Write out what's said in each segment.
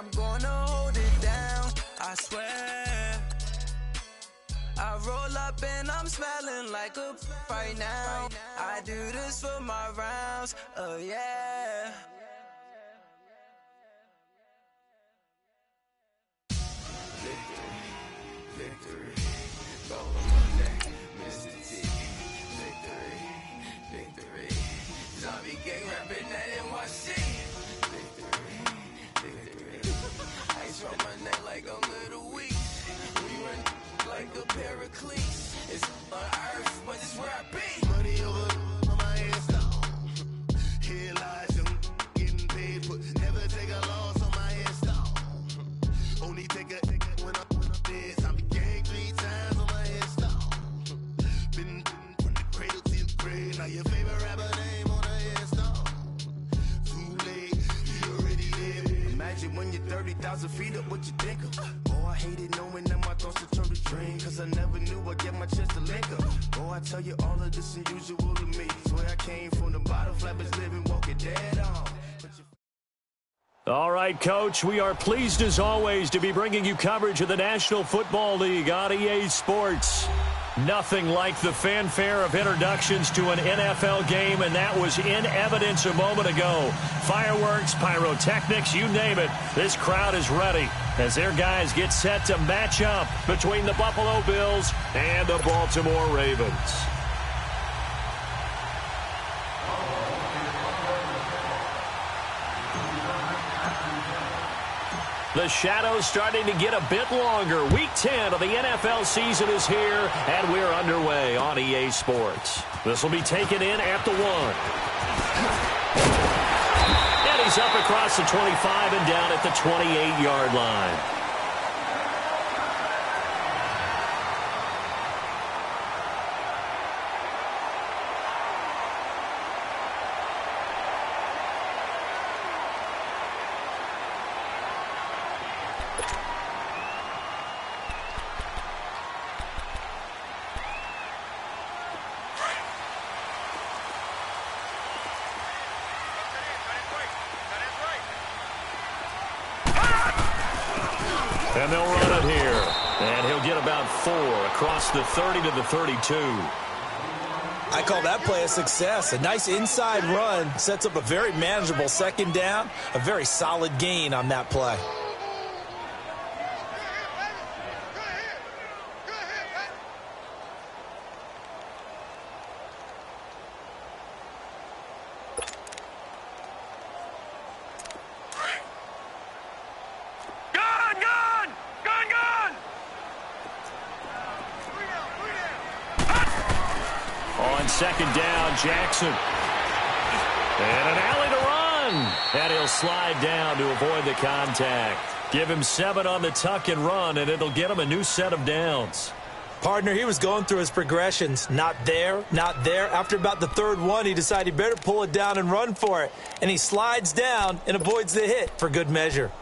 I'm gonna hold it down, I swear. I roll up and I'm smelling like a right now. I do this for my rounds, oh yeah. Victory, gold on my neck, Mr. T. Victory, zombie gang rapping that NYC. Victory, ice on my neck like a little weak. We run like a paraclete. It's on earth, but it's where I be. Money over on my headstone. Here lies them getting paid for. Never take a loss on my headstone. Only take a when I'm dead. I'm gang 3 times on my headstone. Been from the cradle to the grave. Now your favorite rapper name on a headstone. Too late, you already there. Imagine when you're 30,000 feet up, what you think of? Oh, I hated knowing that my thoughts would turn to dream. Cause I never knew I'd get my chance to link up. Oh, I tell you all of this unusual to me. Swear I came from the bottom, flappers living, walking dead on. All right, Coach, we are pleased as always to be bringing you coverage of the National Football League on EA Sports. Nothing like the fanfare of introductions to an NFL game, and that was in evidence a moment ago. Fireworks, pyrotechnics, you name it. This crowd is ready as their guys get set to match up between the Buffalo Bills and the Baltimore Ravens. The shadow's starting to get a bit longer. Week 10 of the NFL season is here, and we're underway on EA Sports. This will be taken in at the 1. And he's up across the 25 and down at the 28-yard line. And they'll run it here. And he'll get about 4 across the 30 to the 32. I call that play a success. A nice inside run sets up a very manageable second down. A very solid gain on that play. Second down, Jackson. And an alley to run. And he'll slide down to avoid the contact. Give him 7 on the tuck and run, and it'll get him a new set of downs. Partner, he was going through his progressions. Not there, not there. After about the 3rd one, he decided he better pull it down and run for it. And he slides down and avoids the hit for good measure.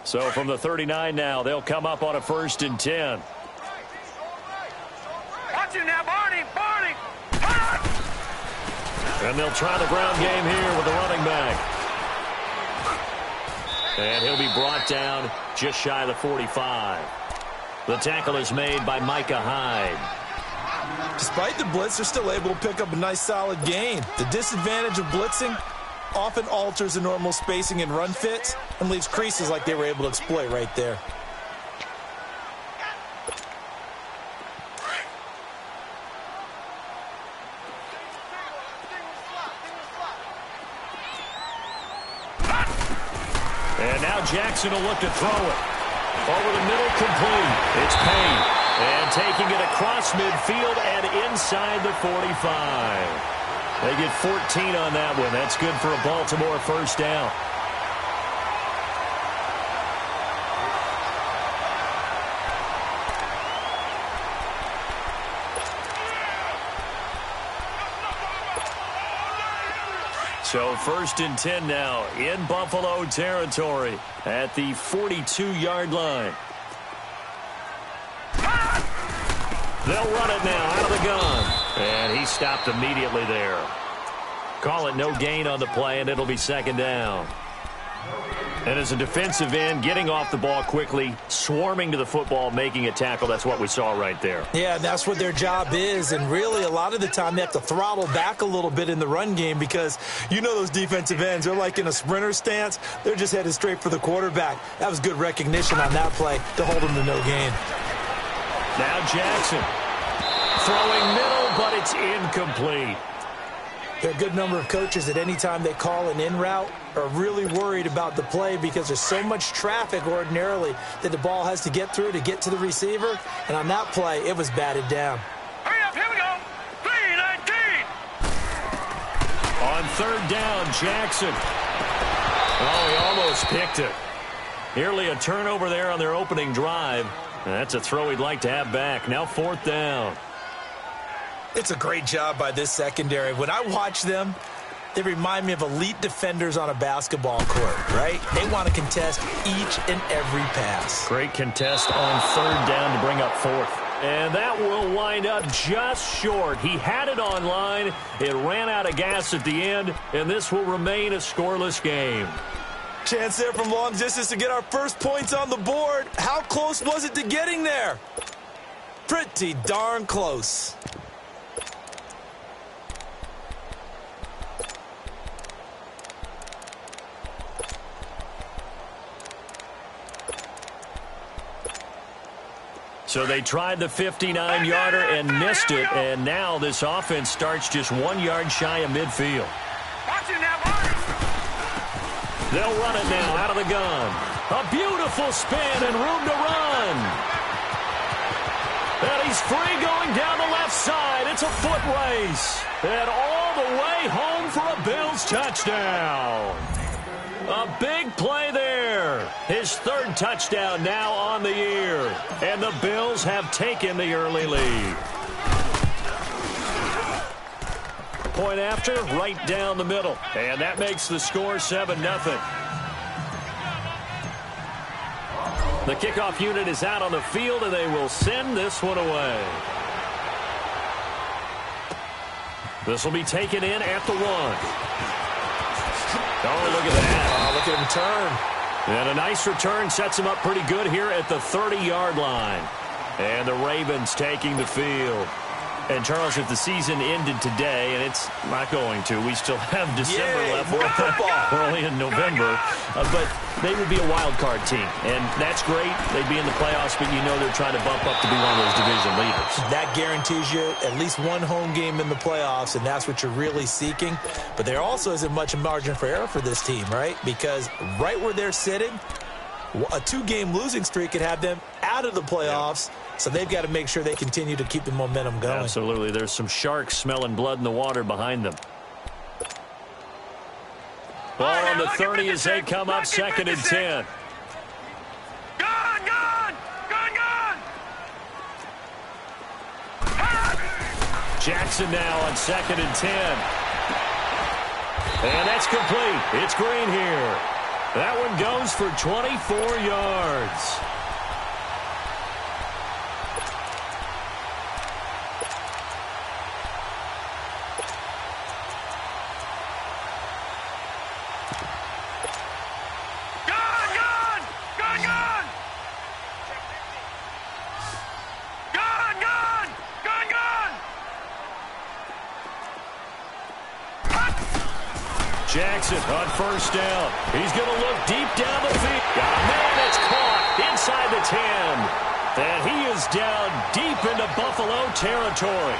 So from the 39 now, they'll come up on a 1st and 10. Now, Barney! And they'll try the ground game here with the running back. And he'll be brought down just shy of the 45. The tackle is made by Micah Hyde. Despite the blitz, they're still able to pick up a nice solid gain. The disadvantage of blitzing often alters the normal spacing and run fits and leaves creases like they were able to exploit right there. And now Jackson will look to throw it. Over the middle, complete. It's Payne. And taking it across midfield and inside the 45. They get 14 on that one. That's good for a Baltimore 1st down. So 1st and 10 now in Buffalo territory at the 42-yard line. They'll run it now out of the gun. And he stopped immediately there. Call it no gain on the play, and it'll be second down. And as a defensive end, getting off the ball quickly, swarming to the football, making a tackle, that's what we saw right there. Yeah, that's what their job is, and really a lot of the time they have to throttle back a little bit in the run game because you know those defensive ends, they're like in a sprinter stance. They're just headed straight for the quarterback. That was good recognition on that play to hold them to no gain. Now Jackson throwing middle, but it's incomplete. There are a good number of coaches at any time they call an in route are really worried about the play because there's so much traffic ordinarily that the ball has to get through to get to the receiver. And on that play, it was batted down. Hurry up, here we go. 3-19. On third down, Jackson. Oh, he almost picked it. Nearly a turnover there on their opening drive. And that's a throw he'd like to have back. Now fourth down. It's a great job by this secondary. When I watch them, they remind me of elite defenders on a basketball court, right? They want to contest each and every pass. Great contest on third down to bring up fourth. And that will wind up just short. He had it on line. It ran out of gas at the end, and this will remain a scoreless game. Chance there from long distance to get our first points on the board. How close was it to getting there? Pretty darn close. So they tried the 59-yarder and missed it, and now this offense starts just 1 yard shy of midfield. Watch it now, Barney. They'll run it now out of the gun. A beautiful spin and room to run. And he's free going down the left side. It's a foot race. And all the way home for a Bills touchdown. A big play there. His third touchdown now on the year. And the Bills have taken the early lead. Point after, right down the middle. And that makes the score 7-0. The kickoff unit is out on the field, and they will send this one away. This will be taken in at the 1. Oh, look at that. Oh, look at him turn. And a nice return sets him up pretty good here at the 30-yard line. And the Ravens taking the field. And, Charles, if the season ended today, and it's not going to, we still have December left. More football. We're only in November. But they would be a wild card team. And that's great. They'd be in the playoffs, but you know they're trying to bump up to be one of those division leaders. That guarantees you at least one home game in the playoffs, and that's what you're really seeking. But there also isn't much margin for error for this team, right? Because right where they're sitting, a 2-game losing streak could have them out of the playoffs. Yeah. So they've got to make sure they continue to keep the momentum going. Absolutely. There's some sharks smelling blood in the water behind them. Ball on the 30 as they come up, 2nd and 10. Gone! Jackson now on 2nd and 10. And that's complete. It's Green here. That one goes for 24 yards. Jackson on first down. He's going to look deep down the field. Got a man that's caught inside the 10. And he is down deep into Buffalo territory.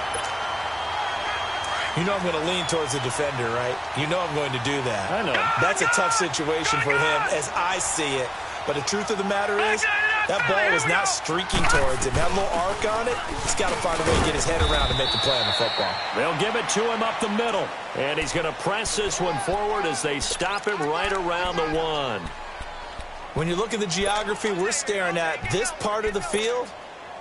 You know I'm going to lean towards the defender, right? You know I'm going to do that. I know. That's a tough situation for him as I see it. But the truth of the matter is, that ball was not streaking towards him. That little arc on it, he's got to find a way to get his head around and make the play on the football. They'll give it to him up the middle. And he's going to press this one forward as they stop him right around the 1. When you look at the geography we're staring at, this part of the field,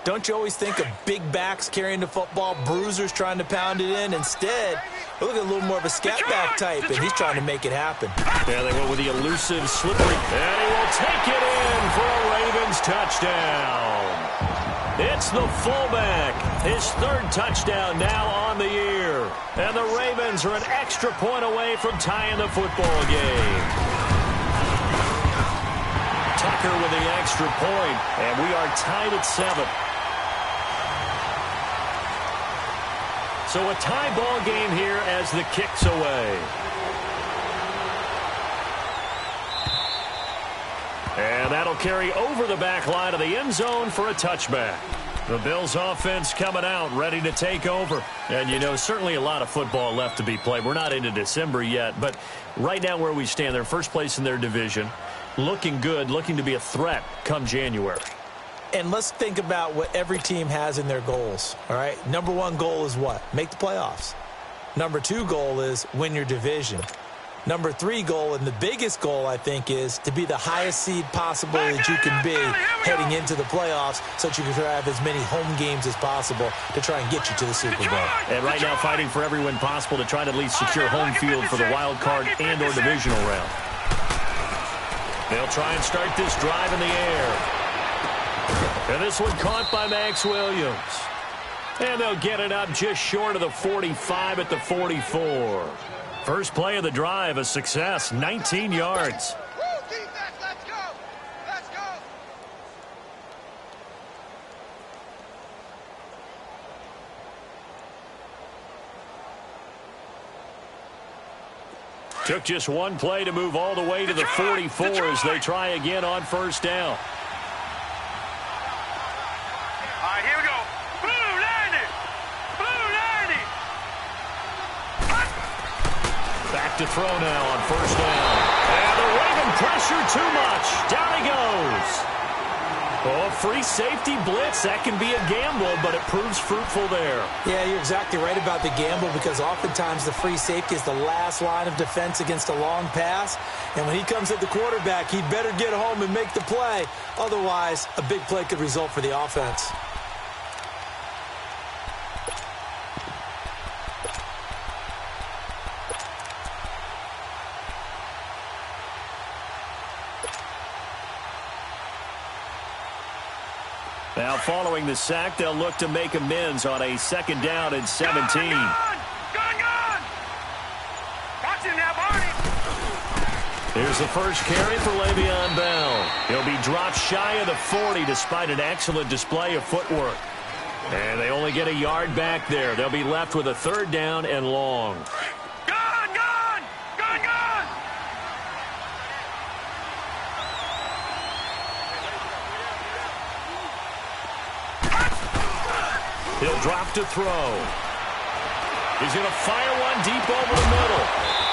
don't you always think of big backs carrying the football, bruisers trying to pound it in? Instead, we look at a little more of a scat back type, and he's trying to make it happen. Yeah, they went with the elusive, slippery. And he will take it in for a Ravens touchdown. It's the fullback. His 3rd touchdown now on the year. And the Ravens are an extra point away from tying the football game. Tucker with the extra point, and we are tied at 7. So a tie ball game here as the kick's away. And that'll carry over the back line of the end zone for a touchback. The Bills offense coming out, ready to take over. And, you know, certainly a lot of football left to be played. We're not into December yet, but right now where we stand, they're first place in their division. Looking good, looking to be a threat come January. And let's think about what every team has in their goals, all right? Number 1 goal is what? Make the playoffs. Number 2 goal is win your division. Number 3 goal, and the biggest goal, I think, is to be the highest seed possible that you can be heading into the playoffs so that you can have as many home games as possible to try and get you to the Super Bowl. And right now fighting for every win possible to try to at least secure home field for the wild card and or divisional round. They'll try and start this drive in the air. And this one caught by Max Williams. And they'll get it up just short of the 45 at the 44. First play of the drive, a success, 19 yards. Defense, let's go! Let's go! Took just one play to move all the way to the 44 as they try again on first down. All right, here we go. Blue 90! Blue 90! Back to throw now on first down. And the Raven pressure too much. Down he goes. Oh, free safety blitz. That can be a gamble, but it proves fruitful there. Yeah, you're exactly right about the gamble because oftentimes the free safety is the last line of defense against a long pass. And when he comes at the quarterback, he'd better get home and make the play. Otherwise, a big play could result for the offense. Now, following the sack, they'll look to make amends on a second down and 17. Gone! Watch him now, Barney! Here's the first carry for Le'Veon Bell. He'll be dropped shy of the 40 despite an excellent display of footwork. And they only get a yard back there. They'll be left with a third down and long. He'll drop to throw. He's going to fire one deep over the middle.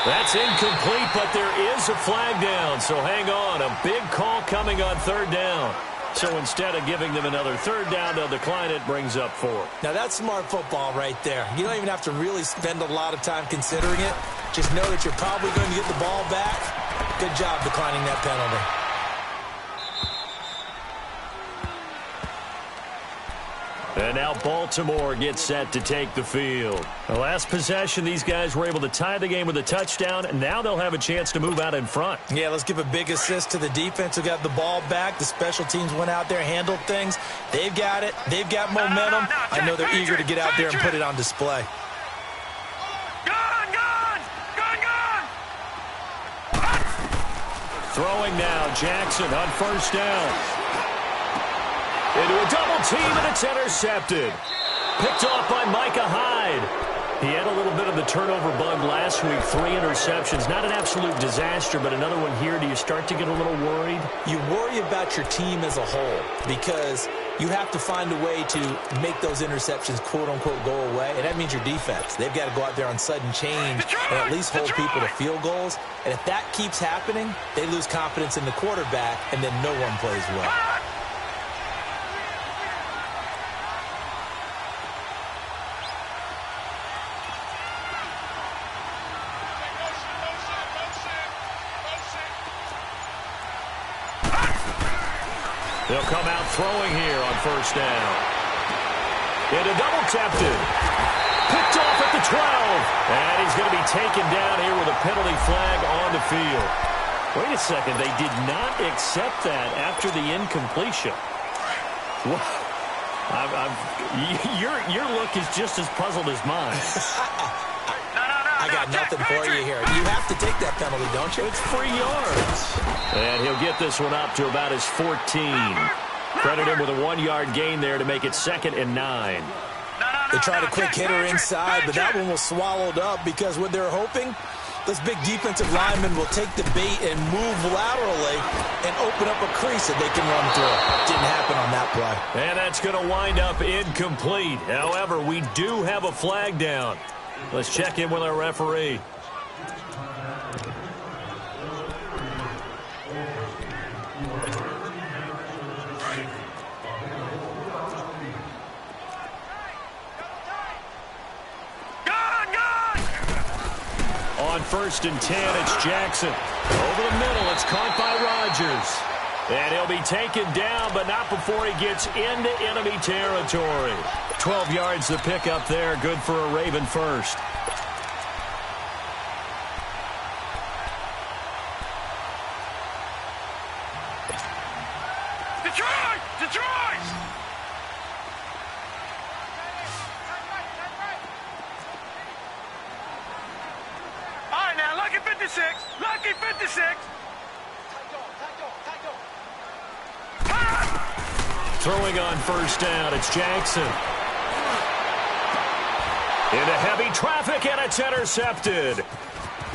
That's incomplete, but there is a flag down, so hang on. A big call coming on third down. So instead of giving them another third down, they'll decline it, brings up 4. Now, that's smart football right there. You don't even have to really spend a lot of time considering it. Just know that you're probably going to get the ball back. Good job declining that penalty. And now Baltimore gets set to take the field. The last possession, these guys were able to tie the game with a touchdown, and now they'll have a chance to move out in front. Yeah, let's give a big assist to the defense who got the ball back. The special teams went out there, handled things. They've got it. They've got momentum. I know they're eager to get out there and put it on display. Throwing now, Jackson on first down. Into a double team, and it's intercepted. Picked off by Micah Hyde. He had a little bit of the turnover bug last week. 3 interceptions. Not an absolute disaster, but another one here. Do you start to get a little worried? You worry about your team as a whole because you have to find a way to make those interceptions, quote-unquote, go away, and that means your defense. They've got to go out there on sudden change and at least hold people to field goals. And if that keeps happening, they lose confidence in the quarterback, and then no one plays well. They'll come out throwing here on first down. Into double tempted. Picked off at the 12. And he's going to be taken down here with a penalty flag on the field. Wait a second. They did not accept that after the incompletion. Your look is just as puzzled as mine. I got nothing for you here. You have to take that penalty, don't you? It's 3 yards. And he'll get this one up to about his 14. Credit him with a 1-yard gain there to make it 2nd and 9. They tried a quick hitter inside, but that one was swallowed up because what they're hoping, those big defensive linemen will take the bait and move laterally and open up a crease that they can run through. Didn't happen on that play. And that's going to wind up incomplete. However, we do have a flag down. Let's check in with our referee. On 1st and 10, it's Jackson. Over the middle, it's caught by Rodgers. And he'll be taken down, but not before he gets into enemy territory. 12 yards to pick up there. Good for a Raven first. Detroit! Detroit! All right, now, lucky 56. Lucky 56. Throwing on 1st down, it's Jackson. Into heavy traffic, and it's intercepted.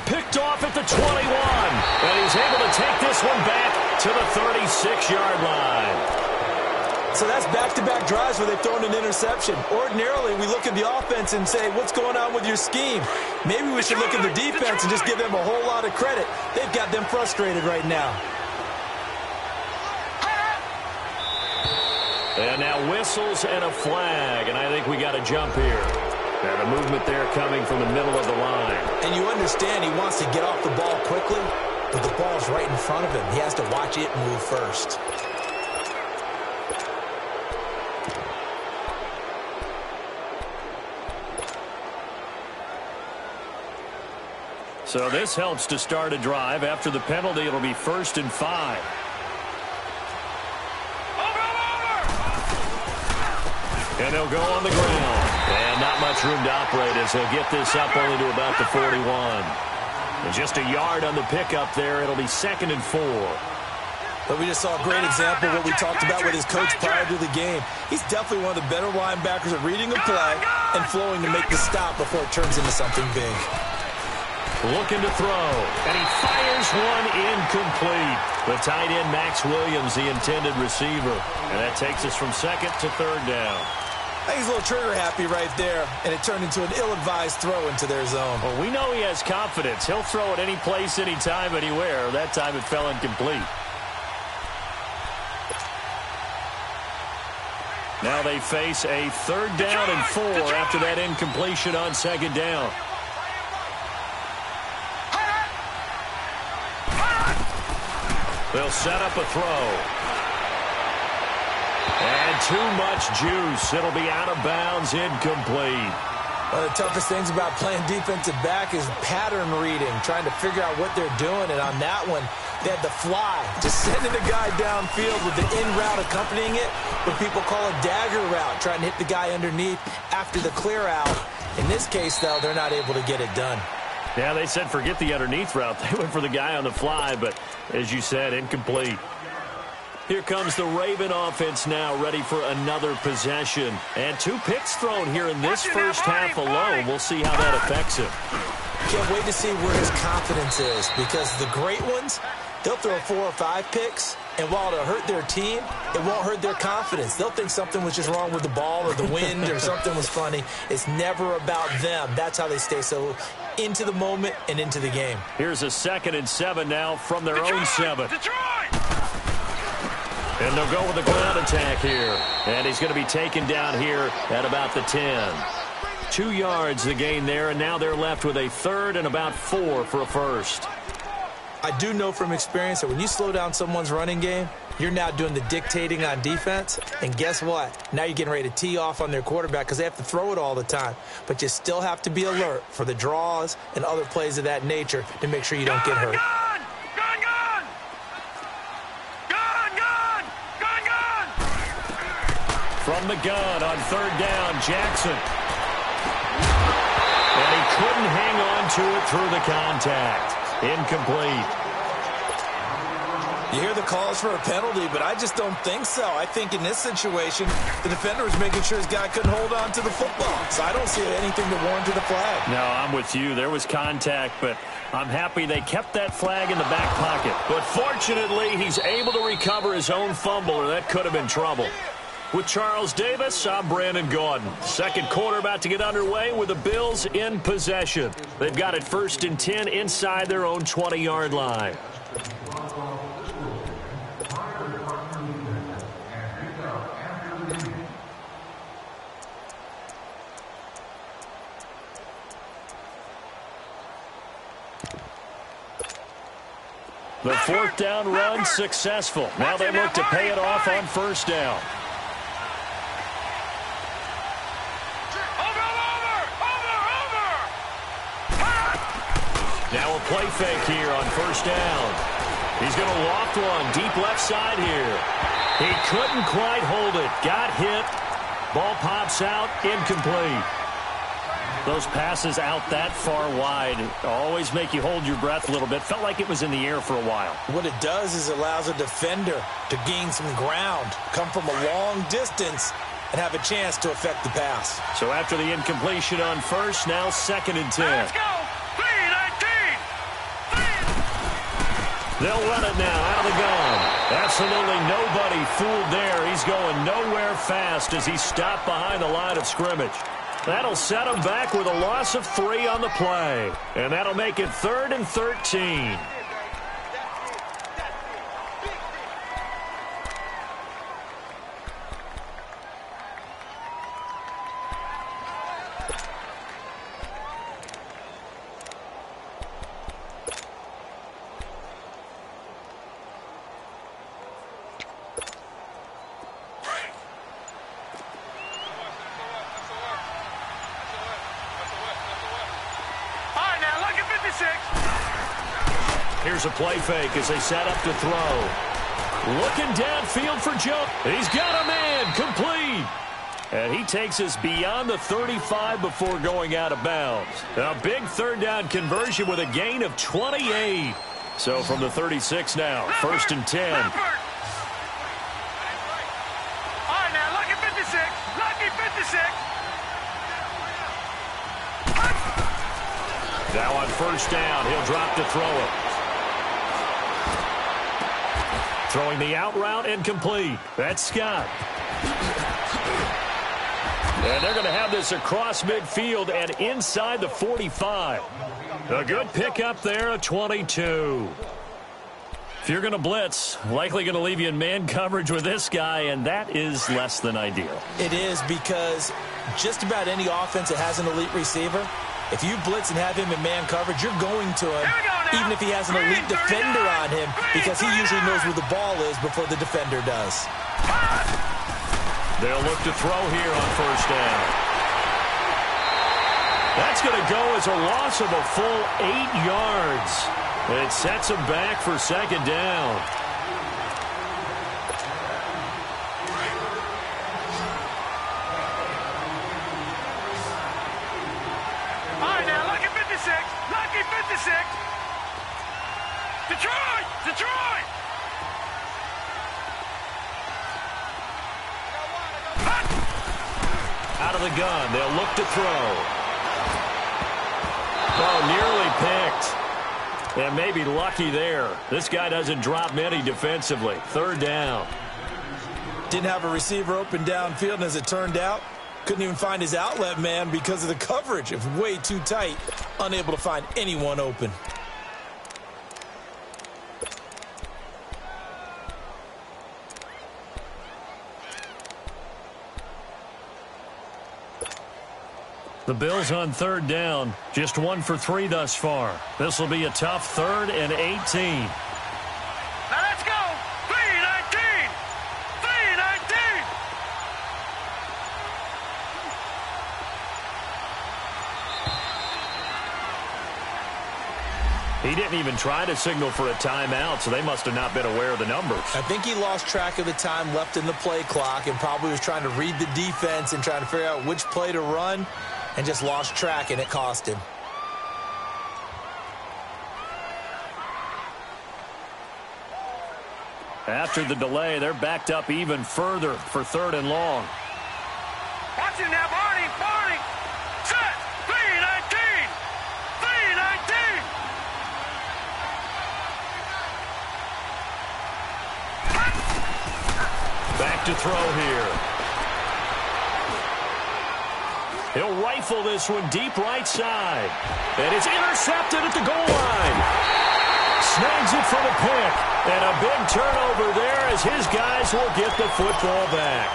Picked off at the 21. And he's able to take this one back to the 36-yard line. So that's back-to-back drives where they've thrown an interception. Ordinarily, we look at the offense and say, what's going on with your scheme? Maybe we should look at the defense and just give them a whole lot of credit. They've got them frustrated right now. And now whistles and a flag, and I think we got a jump here. And the movement there coming from the middle of the line. And you understand he wants to get off the ball quickly, but the ball's right in front of him. He has to watch it move first. So this helps to start a drive. After the penalty, it'll be 1st and 5. And they'll go on the ground. And not much room to operate as he'll get this up only to about the 41. And just a yard on the pickup there. It'll be 2nd and 4. But we just saw a great example of what we talked about with his coach prior to the game. He's definitely one of the better linebackers at reading a play and flowing to make the stop before it turns into something big. Looking to throw, and he fires one incomplete. The tight end, Max Williams, the intended receiver. And that takes us from 2nd to 3rd down. I think he's a little trigger happy right there, and it turned into an ill-advised throw into their zone. Well, we know he has confidence. He'll throw it any place, anytime, anywhere. That time it fell incomplete. Now they face a 3rd down and 4 after that incompletion on 2nd down. They'll set up a throw. And too much juice. It'll be out of bounds, incomplete. One of the toughest things about playing defensive back is pattern reading, trying to figure out what they're doing. And on that one, they had the fly, just sending the guy downfield with the in route accompanying it, what people call a dagger route, trying to hit the guy underneath after the clear out. In this case, though, they're not able to get it done. Yeah, they said forget the underneath route. They went for the guy on the fly, but as you said, incomplete. Here comes the Raven offense now, ready for another possession. And 2 picks thrown here in this first half alone. We'll see how that affects him. Can't wait to see where his confidence is, because the great ones, they'll throw 4 or 5 picks, and while it'll hurt their team, it won't hurt their confidence. They'll think something was just wrong with the ball or the wind or something was funny. It's never about them. That's how they stay so into the moment and into the game. Here's a 2nd and 7 now from their own 7. And they'll go with the ground attack here. And he's going to be taken down here at about the 10. 2 yards the gain there, and now they're left with a 3rd and about 4 for a first. I do know from experience that when you slow down someone's running game, you're now doing the dictating on defense. And guess what? Now you're getting ready to tee off on their quarterback because they have to throw it all the time. But you still have to be alert for the draws and other plays of that nature to make sure you don't get hurt. From the gun on 3rd down, Jackson. And he couldn't hang on to it through the contact. Incomplete. You hear the calls for a penalty, but I just don't think so. I think in this situation, the defender was making sure his guy couldn't hold on to the football. So I don't see anything to warrant to the flag. No, I'm with you. There was contact, but I'm happy they kept that flag in the back pocket. But fortunately, he's able to recover his own fumble, or that could have been trouble. With Charles Davis, I'm Brandon Gaudin. Second quarter about to get underway with the Bills in possession. They've got it 1st and 10 inside their own 20-yard line. The 4th down run successful. Now they look to pay it off on 1st down. Now a play fake here on 1st down. He's going to loft one deep left side here. He couldn't quite hold it. Got hit. Ball pops out. Incomplete. Those passes out that far wide always make you hold your breath a little bit. Felt like it was in the air for a while. What it does is it allows a defender to gain some ground, come from a long distance, and have a chance to affect the pass. So after the incompletion on 1st, now 2nd and 10. Let's go. 3-19. They'll run it now out of the gun. Absolutely nobody fooled there. He's going nowhere fast as he stopped behind the line of scrimmage. That'll set him back with a loss of 3 on the play. And that'll make it 3rd and 13. Here's a play fake as they set up to throw. Looking downfield for Joe. He's got a man. Complete. And he takes us beyond the 35 before going out of bounds. A big 3rd down conversion with a gain of 28. So from the 36 now, 1st and 10. All right, now, lucky 56. Lucky 56. Now on 1st down, he'll drop to throw it. Throwing the out route incomplete. That's Scott. And they're going to have this across midfield and inside the 45. A good pickup there at 22. If you're going to blitz, likely going to leave you in man coverage with this guy, and that is less than ideal. It is, because just about any offense that has an elite receiver, if you blitz and have him in man coverage, you're going to him, even if he has an elite defender on him, because he usually knows where the ball is before the defender does. They'll look to throw here on 1st down. That's going to go as a loss of a full 8 yards. It sets him back for 2nd down. All right, now, lucky 56. Lucky 56. Detroit! Detroit! Out of the gun, they'll look to throw. Oh, nearly picked. And maybe lucky there. This guy doesn't drop many defensively. 3rd down. Didn't have a receiver open downfield, and as it turned out, couldn't even find his outlet man because of the coverage. It was way too tight. Unable to find anyone open. The Bills on 3rd down, just 1 for 3 thus far. This will be a tough 3rd and 18. Now let's go! 3-19! 3-19! He didn't even try to signal for a timeout, so they must have not been aware of the numbers. I think he lost track of the time left in the play clock and probably was trying to read the defense and trying to figure out which play to run, and just lost track, and it cost him. After the delay, they're backed up even further for 3rd and long. Watch it now, Barney. Barney. Set. 3-19. 3-19. Back to throw here. He'll rifle this one deep right side. And it's intercepted at the goal line. Snags it for the pick. And a big turnover there as his guys will get the football back.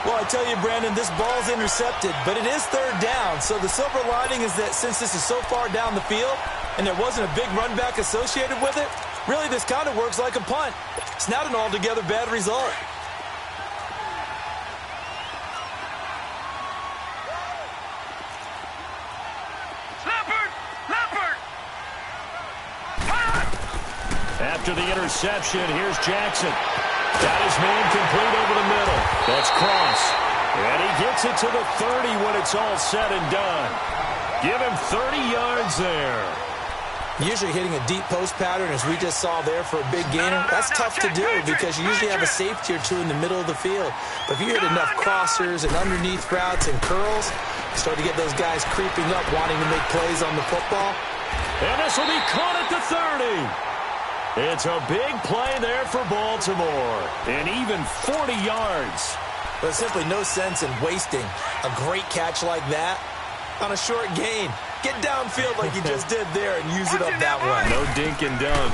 Well, I tell you, Brandon, this ball's intercepted, but it is 3rd down. So the silver lining is that since this is so far down the field and there wasn't a big run back associated with it, really this kind of works like a punt. It's not an altogether bad result. After the interception, here's Jackson. Got his man complete over the middle. That's Cross. And he gets it to the 30 when it's all said and done. Give him 30 yards there. Usually hitting a deep post pattern, as we just saw there for a big gainer, that's tough to do because you usually have a safety or two in the middle of the field. But if you hit enough crossers and underneath routes and curls, you start to get those guys creeping up, wanting to make plays on the football. And this will be caught at the 30. It's a big play there for Baltimore. And even 40 yards. There's simply no sense in wasting a great catch like that on a short gain. Get downfield like you just did there and use it up that way. No dink and dunk.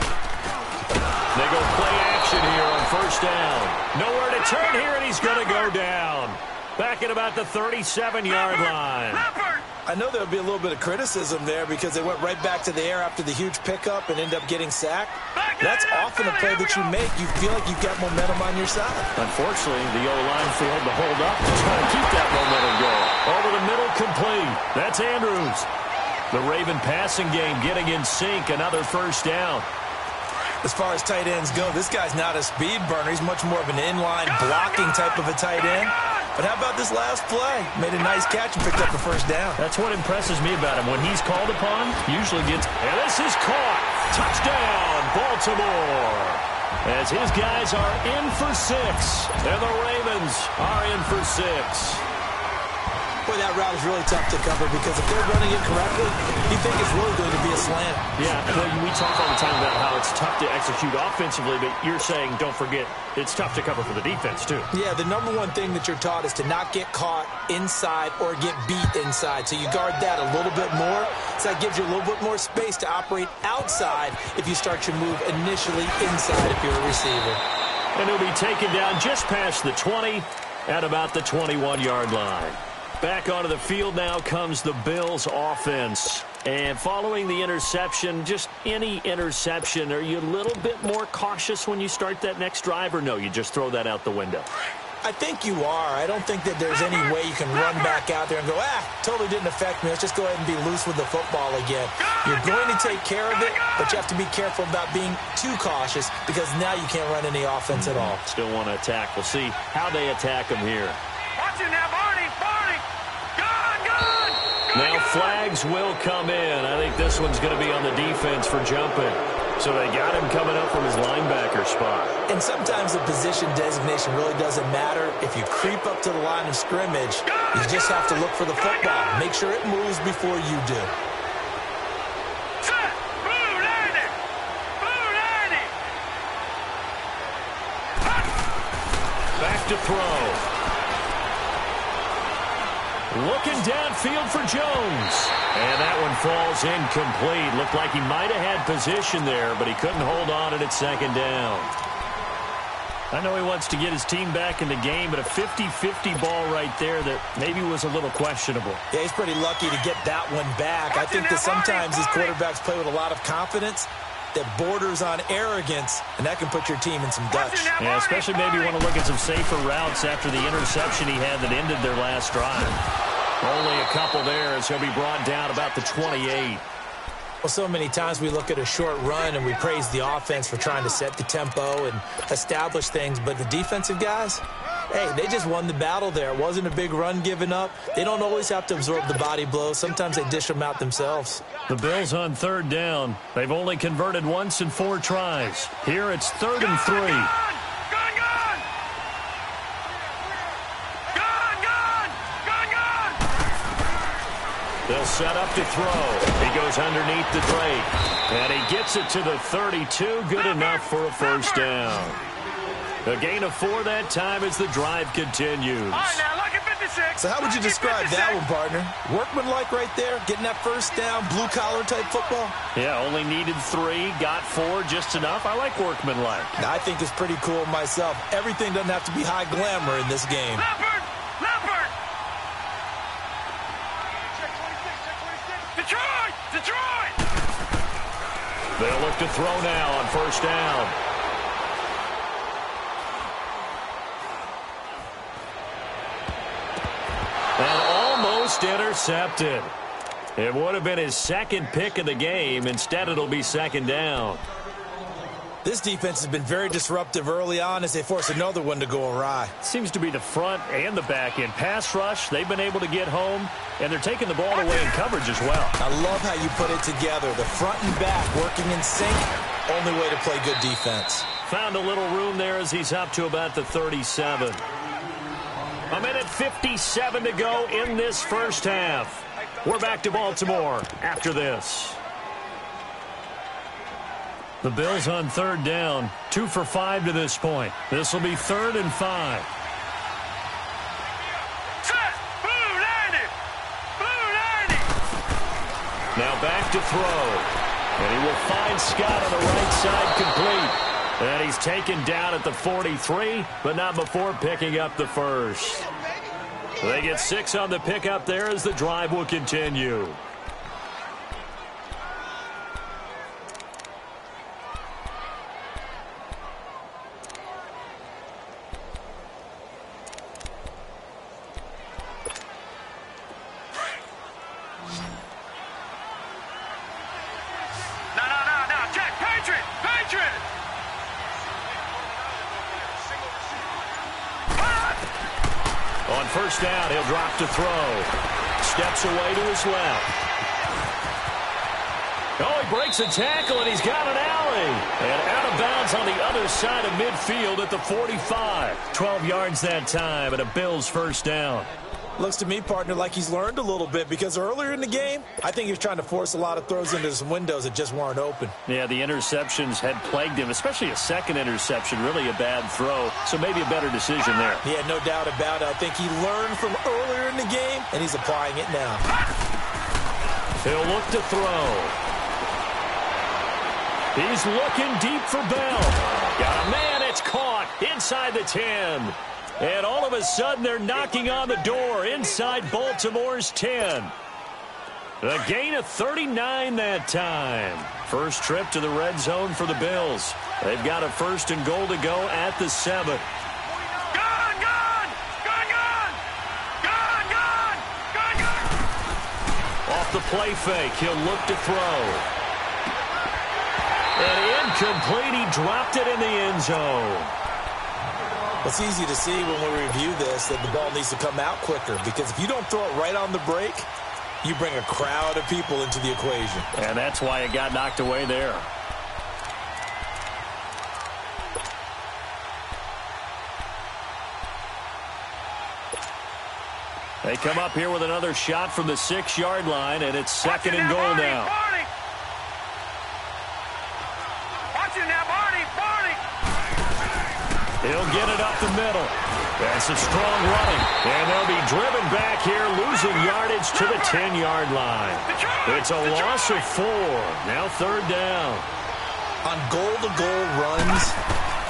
They go play action here on 1st down. Nowhere to turn here, and he's going to go down. Back at about the 37-yard line. I know there'll be a little bit of criticism there because they went right back to the air after the huge pickup and end up getting sacked. That's often a play that you make. You feel like you've got momentum on your side. Unfortunately, the O-line failed to hold up to try to keep that momentum going. Over the middle, complete. That's Andrews. The Raven passing game getting in sync. Another 1st down. As far as tight ends go, this guy's not a speed burner. He's much more of an inline blocking type of a tight end. But how about this last play? Made a nice catch and picked up the 1st down. That's what impresses me about him. When he's called upon, usually gets... And this is caught. Touchdown, Baltimore. As his guys are in for 6. And the Ravens are in for 6. Boy, that route is really tough to cover because if they're running it correctly, you think it's really going to be a slant. Yeah, we talk all the time about how it's tough to execute offensively, but you're saying, don't forget, it's tough to cover for the defense, too. Yeah, the number one thing that you're taught is to not get caught inside or get beat inside. So you guard that a little bit more. So that gives you a little bit more space to operate outside if you start your move initially inside if you're a receiver. And he'll be taken down just past the 20 at about the 21-yard line. Back onto the field now comes the Bills offense. And following the interception, just any interception, are you a little bit more cautious when you start that next drive, or no, you just throw that out the window? I think you are. I don't think that there's any way you can run back out there and go, totally didn't affect me. Let's just go ahead and be loose with the football again. You're going to take care of it, but you have to be careful about being too cautious because now you can't run any offense at all. Still want to attack. We'll see how they attack him here. Watch it now, Barney. Barney. Now flags will come in. I think this one's going to be on the defense for jumping. So they got him coming up from his linebacker spot. And sometimes the position designation really doesn't matter. If you creep up to the line of scrimmage, you just have to look for the football. Make sure it moves before you do. Set. Blue 90. Blue 90. Back to throw. Looking downfield for Jones. And that one falls incomplete. Looked like he might have had position there, but he couldn't hold on at 2nd down. I know he wants to get his team back in the game, but a 50-50 ball right there that maybe was a little questionable. Yeah, he's pretty lucky to get that one back. I think that sometimes these quarterbacks play with a lot of confidence that borders on arrogance, and that can put your team in some dutch. Yeah, especially maybe you want to look at some safer routes after the interception he had that ended their last drive. Only a couple there as he'll be brought down about the 28. Well, so many times we look at a short run and we praise the offense for trying to set the tempo and establish things, but the defensive guys, Hey, they just won the battle there. It wasn't a big run given up. They don't always have to absorb the body blows. Sometimes they dish them out themselves. The Bills on third down. They've only converted once in 4 tries. Here it's 3rd and 3. They'll set up to throw. He goes underneath the Drake. And he gets it to the 32. Good enough for a first down. A gain of 4 that time as the drive continues. All right, now look at 56. So how would you describe that one, partner? Workmanlike right there, getting that first down, blue-collar type football? Yeah, only needed 3, got 4, just enough. I like workmanlike. I think it's pretty cool myself. Everything doesn't have to be high glamour in this game. Leopard! Leopard! Detroit! Detroit! They'll look to throw now on first down. And almost intercepted. It would have been his second pick of the game. Instead, it'll be second down. This defense has been very disruptive early on as they force another one to go awry. Seems to be the front and the back end. Pass rush, they've been able to get home, and they're taking the ball away in coverage as well. I love how you put it together. The front and back working in sync. Only way to play good defense. Found a little room there as he's up to about the 37. 1:57 to go in this first half. We're back to Baltimore after this. The Bills on third down, 2 for 5 to this point. This will be 3rd and 5. Now back to throw. And he will find Scott on the right side complete. And he's taken down at the 43, but not before picking up the first. They get 6 on the pickup there as the drive will continue. On first down, he'll drop to throw. Steps away to his left. Oh, he breaks a tackle, and he's got an alley. And out of bounds on the other side of midfield at the 45. 12 yards that time, and a Bills first down. Looks to me, partner, like he's learned a little bit because earlier in the game, I think he was trying to force a lot of throws into some windows that just weren't open. Yeah, the interceptions had plagued him, especially a second interception, really a bad throw. So maybe a better decision there. Yeah, no doubt about it. I think he learned from earlier in the game, and he's applying it now. He'll look to throw. He's looking deep for Bell. Got a man, it's caught inside the 10. And all of a sudden, they're knocking on the door inside Baltimore's 10. A gain of 39 that time. First trip to the red zone for the Bills. They've got a 1st and goal to go at the 7. Off the play fake, he'll look to throw. And incomplete, he dropped it in the end zone. It's easy to see when we review this that the ball needs to come out quicker because if you don't throw it right on the break, you bring a crowd of people into the equation. And that's why it got knocked away there. They come up here with another shot from the 6-yard line, and it's 2nd and goal now. He'll get it up the middle. That's a strong running. And they'll be driven back here, losing yardage to the 10-yard line. It's a loss of 4. Now 3rd down. On goal-to-goal runs,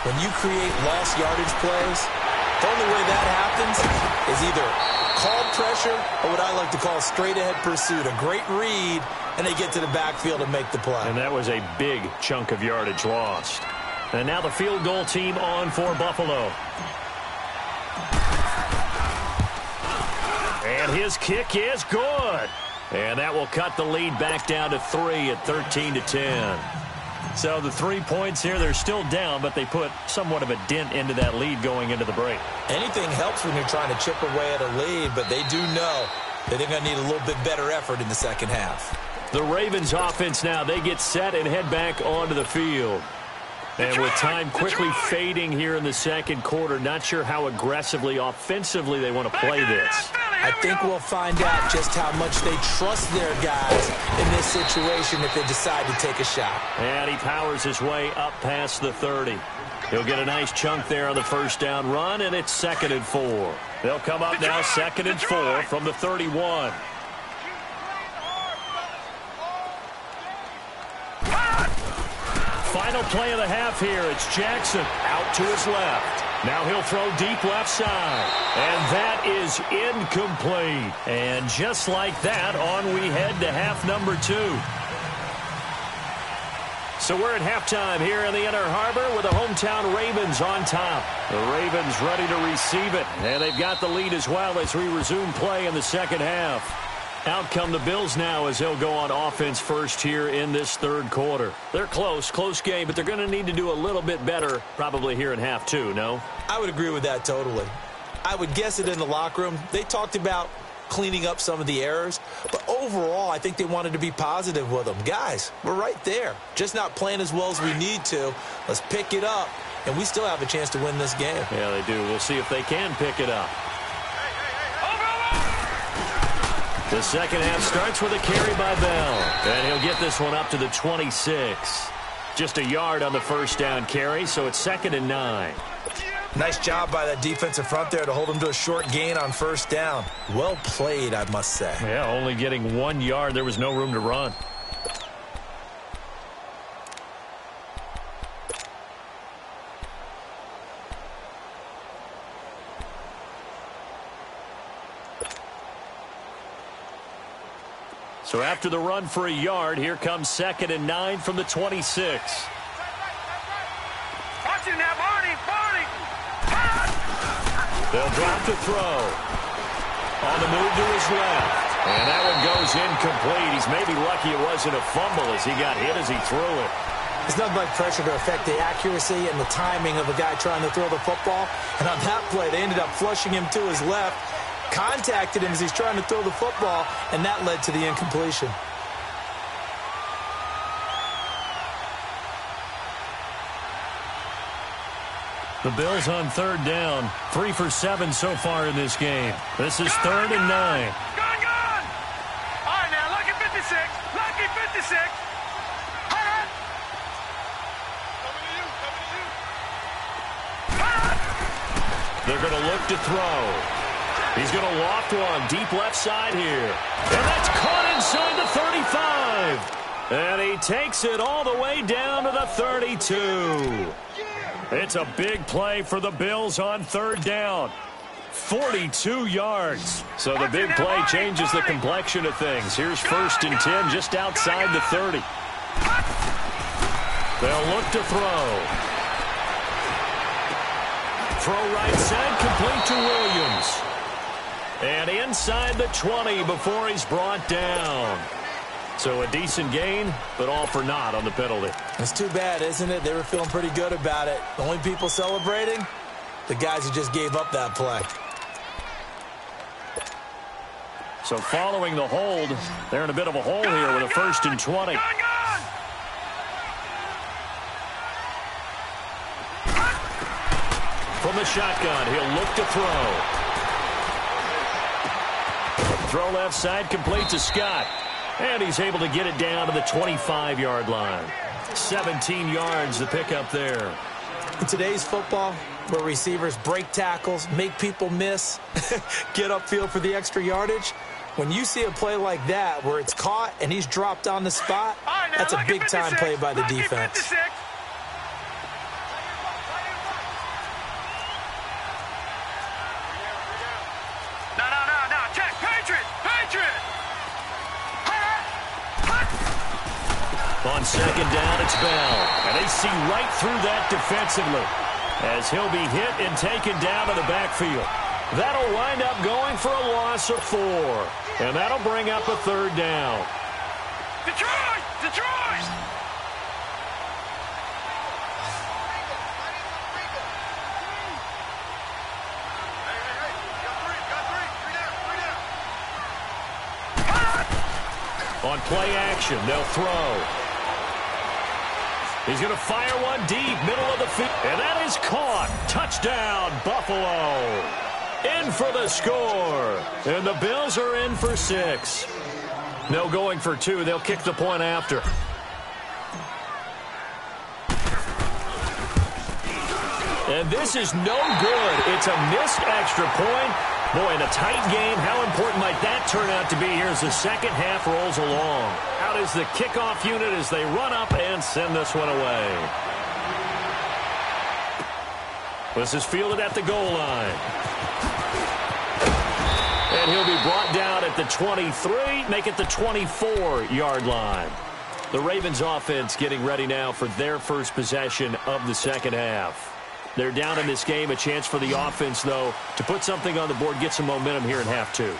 when you create lost yardage plays, the only way that happens is either called pressure or what I like to call straight-ahead pursuit. A great read, and they get to the backfield and make the play. And that was a big chunk of yardage lost. And now the field goal team on for Buffalo. And his kick is good. And that will cut the lead back down to 3 at 13-10. So the 3 points here, they're still down, but they put somewhat of a dent into that lead going into the break. Anything helps when you're trying to chip away at a lead, but they do know that they're going to need a little bit better effort in the second half. The Ravens offense now, they get set and head back onto the field. And with time quickly fading here in the second quarter, not sure how aggressively, offensively they want to play this. I think we'll find out just how much they trust their guys in this situation if they decide to take a shot. And he powers his way up past the 30. He'll get a nice chunk there on the first down run, and it's 2nd and 4. They'll come up now 2nd and 4 from the 31. Final play of the half here. It's Jackson out to his left. Now he'll throw deep left side. And that is incomplete. And just like that, on we head to half number 2. So we're at halftime here in the Inner Harbor with the hometown Ravens on top. The Ravens ready to receive it. And they've got the lead as well as we resume play in the second half. Out come the Bills now as they'll go on offense first here in this third quarter. They're close game, but they're going to need to do a little bit better probably here in half 2, no? I would agree with that totally. I would guess it in the locker room. They talked about cleaning up some of the errors, but overall I think they wanted to be positive with them. Guys, we're right there. Just not playing as well as we need to. Let's pick it up, and we still have a chance to win this game. Yeah, they do. We'll see if they can pick it up. The second half starts with a carry by Bell. And he'll get this one up to the 26. Just a yard on the first down carry, so it's 2nd and 9. Nice job by that defensive front there to hold him to a short gain on first down. Well played, I must say. Yeah, only getting 1 yard. There was no room to run. So after the run for a yard, here comes 2nd and 9 from the 26. Watch it now, Barney. They'll drop the throw. On the move to his left. And that one goes incomplete. He's maybe lucky it wasn't a fumble as he got hit as he threw it. There's nothing like pressure to affect the accuracy and the timing of a guy trying to throw the football. And on that play, they ended up flushing him to his left. Contacted him as he's trying to throw the football, and that led to the incompletion. The Bills on third down. 3 for 7 so far in this game. This is 3rd and 9. Gone! All right, now, lucky 56. Lucky 56. They're going to look to throw. He's going to loft one deep left side here. And that's caught inside the 35. And he takes it all the way down to the 32. It's a big play for the Bills on third down. 42 yards. So the big play changes the complexion of things. Here's 1st and 10 just outside the 30. They'll look to throw. Throw right side, complete to Williams. And inside the 20 before he's brought down. So a decent gain, but all for naught on the penalty. It's too bad, isn't it? They were feeling pretty good about it. The only people celebrating, the guys who just gave up that play. So following the hold, they're in a bit of a hole here with a 1st and 20. From the shotgun, he'll look to throw. Throw left side, complete to Scott. And he's able to get it down to the 25-yard line. 17 yards to pick up there. In today's football, where receivers break tackles, make people miss, get upfield for the extra yardage, when you see a play like that where it's caught and he's dropped on the spot, that's a big-time play by the defense. On second down, it's Bell. And they see right through that defensively as he'll be hit and taken down to the backfield. That'll wind up going for a loss of 4. And that'll bring up a 3rd down. Detroit! On play action, they'll throw. He's going to fire one deep, middle of the field. And that is caught. Touchdown, Buffalo. In for the score. And the Bills are in for 6. No going for 2. They'll kick the point after. And this is no good. It's a missed extra point. Boy, in a tight game, how important might that turn out to be here as the second half rolls along? Out is the kickoff unit as they run up and send this one away. This is fielded at the goal line. And he'll be brought down at the 23, make it the 24-yard line. The Ravens offense getting ready now for their first possession of the second half. They're down in this game. A chance for the offense, though, to put something on the board, get some momentum here in half 2.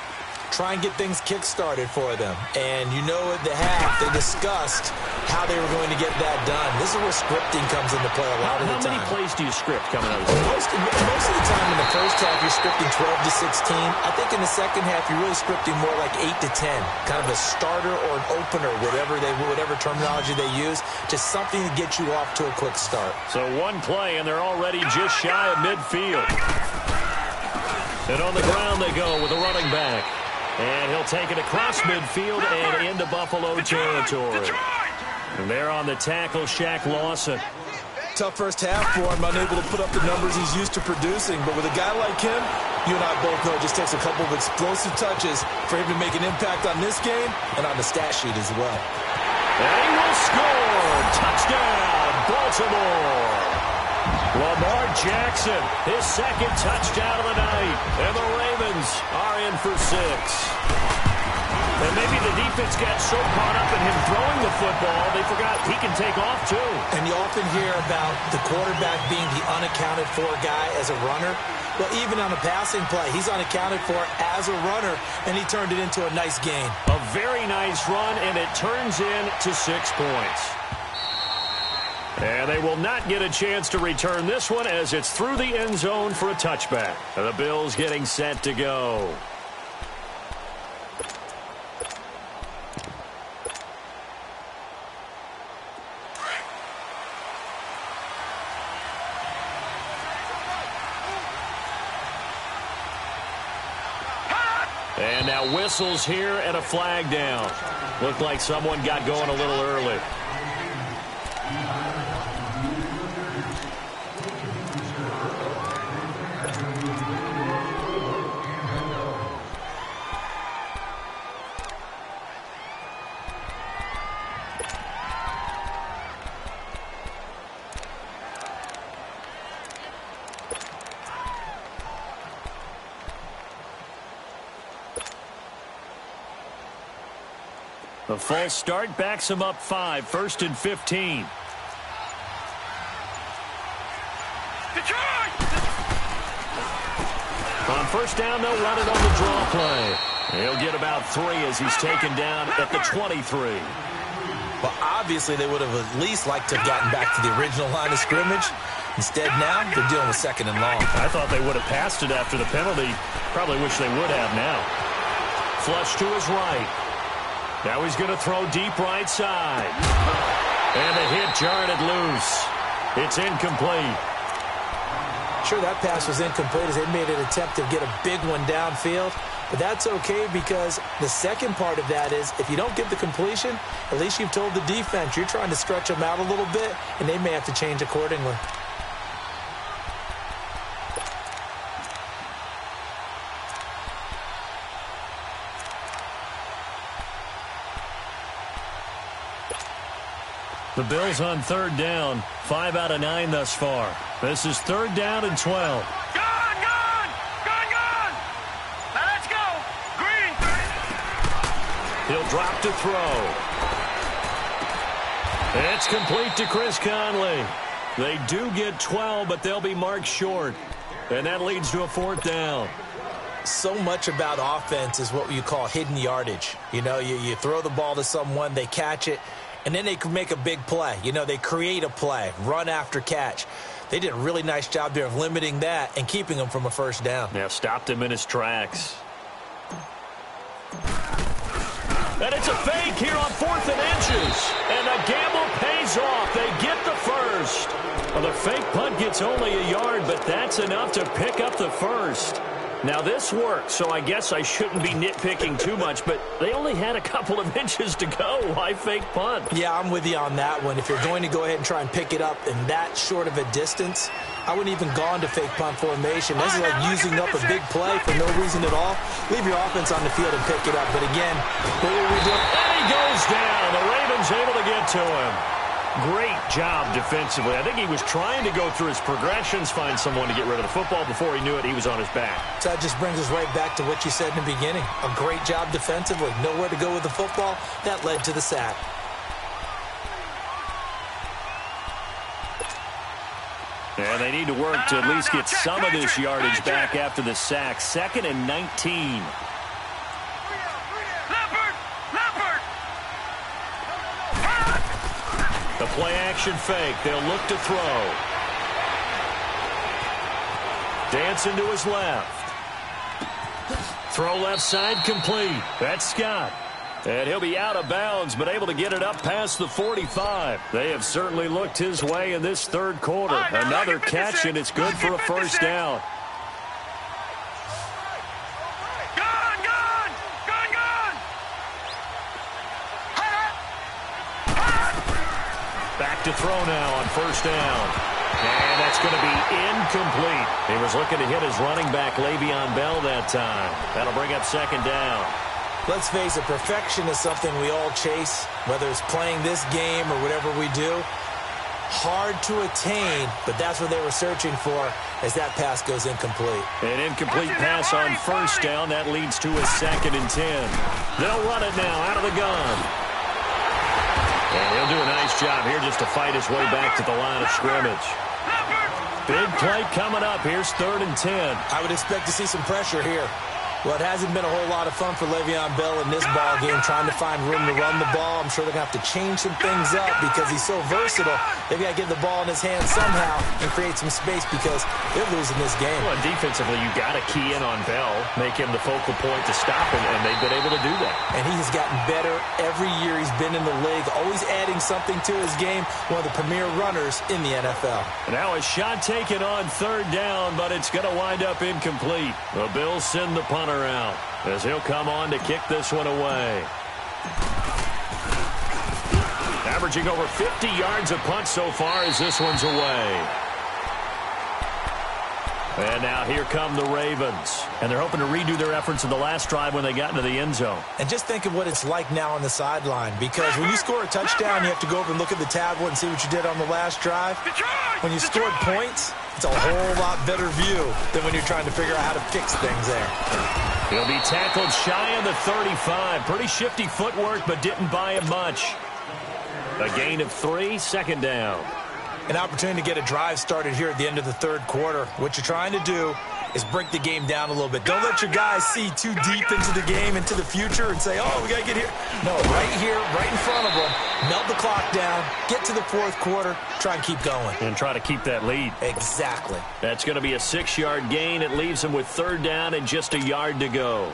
Try and get things kick-started for them. And you know at the half, they discussed how they were going to get that done. This is where scripting comes into play a lot of the time. How many plays do you script coming out of this? Most of the time in the first half, you're scripting 12 to 16. I think in the second half, you're really scripting more like 8 to 10. Kind of a starter or an opener, whatever terminology they use. Just something to get you off to a quick start. So one play, and they're already just shy of midfield. And on the ground they go with a running back. And he'll take it across midfield and into Buffalo territory. And there on the tackle, Shaq Lawson. Tough first half for him, unable to put up the numbers he's used to producing. But with a guy like him, you and I both know it just takes a couple of explosive touches for him to make an impact on this game and on the stat sheet as well. And he will score. Touchdown, Baltimore. Lamar Jackson, his second touchdown of the night. And the Ravens are in for 6. And maybe the defense got so caught up in him throwing the football, they forgot he can take off too. And you often hear about the quarterback being the unaccounted for guy as a runner. Well, even on a passing play, he's unaccounted for as a runner, and he turned it into a nice gain. A very nice run, and it turns into 6 points. And they will not get a chance to return this one as it's through the end zone for a touchback. And the Bills getting set to go. And now whistles here and a flag down. Looked like someone got going a little early. The false start backs him up 5, 1st and 15. On first down, they'll run it on the draw play. He'll get about 3 as he's taken down at the 23. Well, obviously, they would have at least liked to have gotten back to the original line of scrimmage. Instead, now, they're dealing with 2nd and long. I thought they would have passed it after the penalty. Probably wish they would have now. Flush to his right. Now he's going to throw deep right side. And the hit jarred it loose. It's incomplete. Sure, that pass was incomplete as they made an attempt to get a big one downfield. But that's okay because the second part of that is if you don't get the completion, at least you've told the defense you're trying to stretch them out a little bit, and they may have to change accordingly. The Bills on 3rd down, 5 out of 9 thus far. This is 3rd down and 12. Gone! Now let's go! Green! He'll drop to throw. It's complete to Chris Conley. They do get 12, but they'll be marked short. And that leads to a 4th down. So much about offense is what you call hidden yardage. You know, you throw the ball to someone, they catch it, and then they can make a big play. You know, they create a play, run after catch. They did a really nice job there of limiting that and keeping him from a 1st down. Yeah, stopped him in his tracks. And it's a fake here on 4th and inches. And the gamble pays off. They get the first. Well, the fake punt gets only a yard, but that's enough to pick up the first. Now, this worked, so I guess I shouldn't be nitpicking too much, but they only had a couple of inches to go. Why fake punt? Yeah, I'm with you on that one. If you're going to go ahead and try and pick it up in that short of a distance, I wouldn't even gone to fake punt formation. This is like using up a big play for no reason at all. Leave your offense on the field and pick it up. But again, what will we do? And he goes down. The Ravens able to get to him. Great job defensively. I think he was trying to go through his progressions, find someone to get rid of the football. Before he knew it, he was on his back. So that just brings us right back to what you said in the beginning. A great job defensively. Nowhere to go with the football. That led to the sack. And they need to work to at least get some of this yardage back after the sack. 2nd and 19. The play-action fake. They'll look to throw. Dancing to his left. Throw left side complete. That's Scott. And he'll be out of bounds, but able to get it up past the 45. They have certainly looked his way in this third quarter. Another catch, and it's good for a first down. Back to throw now on first down. And that's going to be incomplete. He was looking to hit his running back, Le'Veon Bell, that time. That'll bring up 2nd down. Let's face it, perfection is something we all chase, whether it's playing this game or whatever we do. Hard to attain, but that's what they were searching for as that pass goes incomplete. An incomplete pass on first down. That leads to a 2nd and 10. They'll run it now out of the gun. And he'll do a nice job here just to fight his way back to the line of scrimmage. Big play coming up. Here's 3rd and 10. I would expect to see some pressure here. Well, it hasn't been a whole lot of fun for Le'Veon Bell in this ball game, trying to find room to run the ball. I'm sure they're going to have to change some things up because he's so versatile. They've got to get the ball in his hands somehow and create some space because they're losing this game. Well, defensively, you got to key in on Bell, make him the focal point to stop him, and they've been able to do that. And he has gotten better every year he's been in the league, always adding something to his game, one of the premier runners in the NFL. Now a shot taken on 3rd down, but it's going to wind up incomplete. The Bills send the punter out as he'll come on to kick this one away. Averaging over 50 yards a punt so far as this one's away. And now here come the Ravens. And they're hoping to redo their efforts in the last drive when they got into the end zone. And just think of what it's like now on the sideline, because when you score a touchdown, you have to go over and look at the tablet and see what you did on the last drive. When you scored points, it's a whole lot better view than when you're trying to figure out how to fix things there. He'll be tackled shy of the 35. Pretty shifty footwork, but didn't buy him much. A gain of 3, 2nd down. An opportunity to get a drive started here at the end of the third quarter. What you're trying to do is break the game down a little bit. Don't let your guys see too deep into the game, into the future, and say, oh, we got to get here. No, right here, right in front of them. Melt the clock down, get to the fourth quarter, try and keep going. And try to keep that lead. Exactly. That's going to be a 6-yard gain. It leaves them with 3rd down and just a yard to go.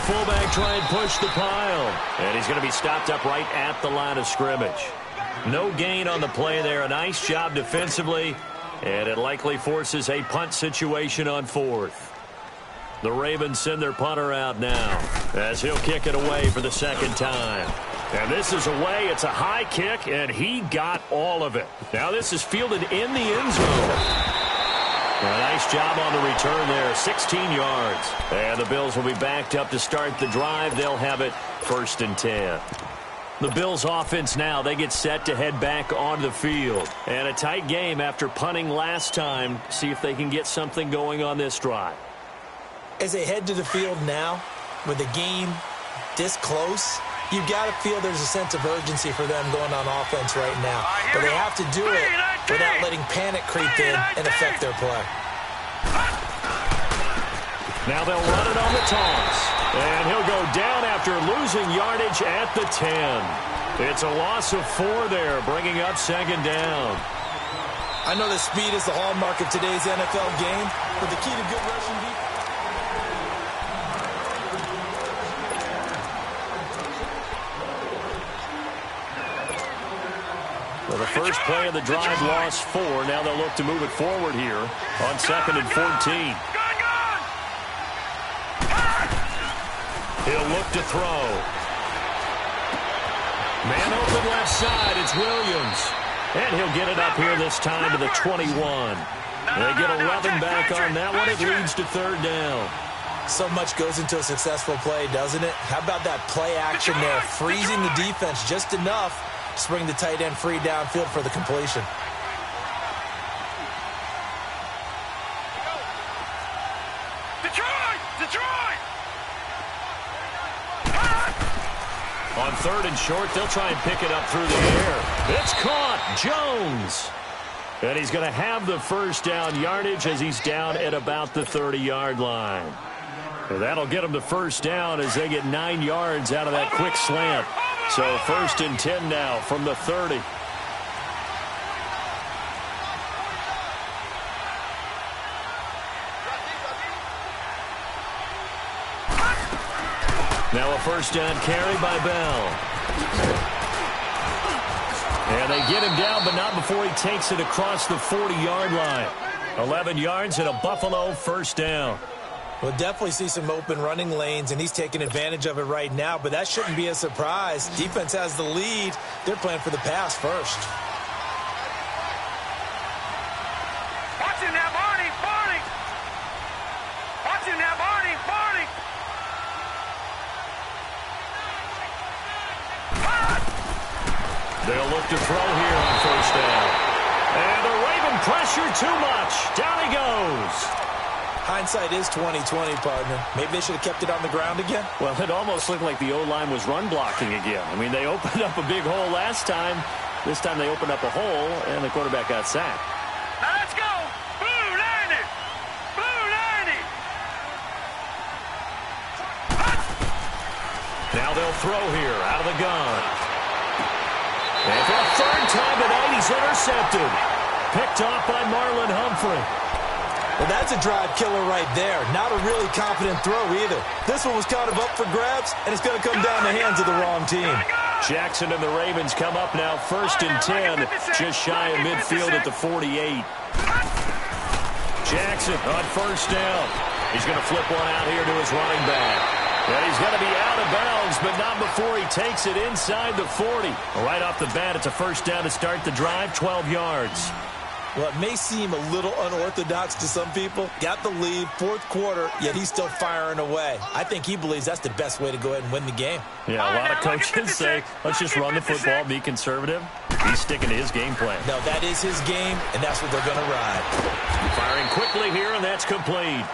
Fullback try and push the pile. And he's going to be stopped up right at the line of scrimmage. No gain on the play there. A nice job defensively. And it likely forces a punt situation on 4th. The Ravens send their punter out now as he'll kick it away for the 2nd time. And this is away. It's a high kick, and he got all of it. Now this is fielded in the end zone. A nice job on the return there, 16 yards. And the Bills will be backed up to start the drive. They'll have it 1st and 10. The Bills offense now, they get set to head back on the field. And a tight game after punting last time. See if they can get something going on this drive. As they head to the field now, with the game this close, you've got to feel there's a sense of urgency for them going on offense right now. But they have to do it without letting panic creep in and affect their play. Now they'll run it on the toss. And he'll go down after losing yardage at the 10. It's a loss of 4 there, bringing up second down. I know that speed is the hallmark of today's NFL game, but the key to good rushing defense. Well, the first play of the drive lost 4. Now they'll look to move it forward here on 2nd and 14. He'll look to throw. Man open left side. It's Williams. And he'll get it up here this time to the 21. They get 11 back on that one. It leads to 3rd down. So much goes into a successful play, doesn't it? How about that play action there? Freezing the defense just enough to bring the tight end free downfield for the completion. Detroit! On 3rd and short, they'll try and pick it up through the air. It's caught. Jones. And he's going to have the first down yardage as he's down at about the 30-yard line. So that'll get him the first down as they get 9 yards out of that quick slant. So 1st and 10 now from the 30. Now a first down carry by Bell. And they get him down, but not before he takes it across the 40-yard line. 11 yards and a Buffalo first down. We'll definitely see some open running lanes, and he's taking advantage of it right now, but that shouldn't be a surprise. Defense has the lead. They're playing for the pass first. Watch him now, Barney! Watch him now, Barney! They'll look to throw here on first down. And the Raven pressure too much. Down he goes. Hindsight is 20/20, partner. Maybe they should have kept it on the ground again. Well, it almost looked like the O-line was run blocking again. I mean, they opened up a big hole last time. This time they opened up a hole, and the quarterback got sacked. Now let's go! Blue landed! Now they'll throw here out of the gun. And for a 3rd time tonight, he's intercepted. Picked off by Marlon Humphrey. Well, that's a drive killer right there. Not a really confident throw either. This one was kind of up for grabs, and it's going to come down the hands of the wrong team. Jackson and the Ravens come up now 1st and 10, just shy of midfield at the 48. Jackson on first down. He's going to flip one out here to his running back. And he's going to be out of bounds, but not before he takes it inside the 40. Right off the bat, it's a first down to start the drive, 12 yards. Well, it may seem a little unorthodox to some people. Got the lead, 4th quarter, yet he's still firing away. I think he believes that's the best way to go ahead and win the game. Yeah, a lot of coaches say, let's just run the football, be conservative. He's sticking to his game plan. No, that is his game, and that's what they're going to ride. Firing quickly here, and that's complete.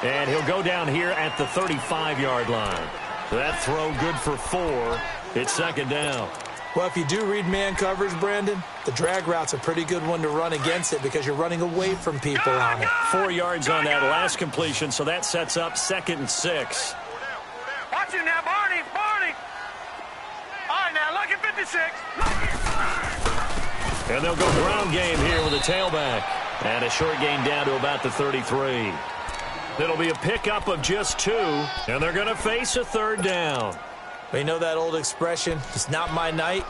And he'll go down here at the 35-yard line. So that throw good for 4. It's 2nd down. Well, if you do read man coverage, Brandon, the drag route's a pretty good one to run against it because you're running away from people on it. 4 yards on that last completion, so that sets up 2nd and 6. Watch him now, Barney! All right, now, look at 56. And they'll go ground game here with a tailback. And a short gain down to about the 33. It'll be a pickup of just 2, and they're going to face a 3rd down. But you know that old expression, it's not my night?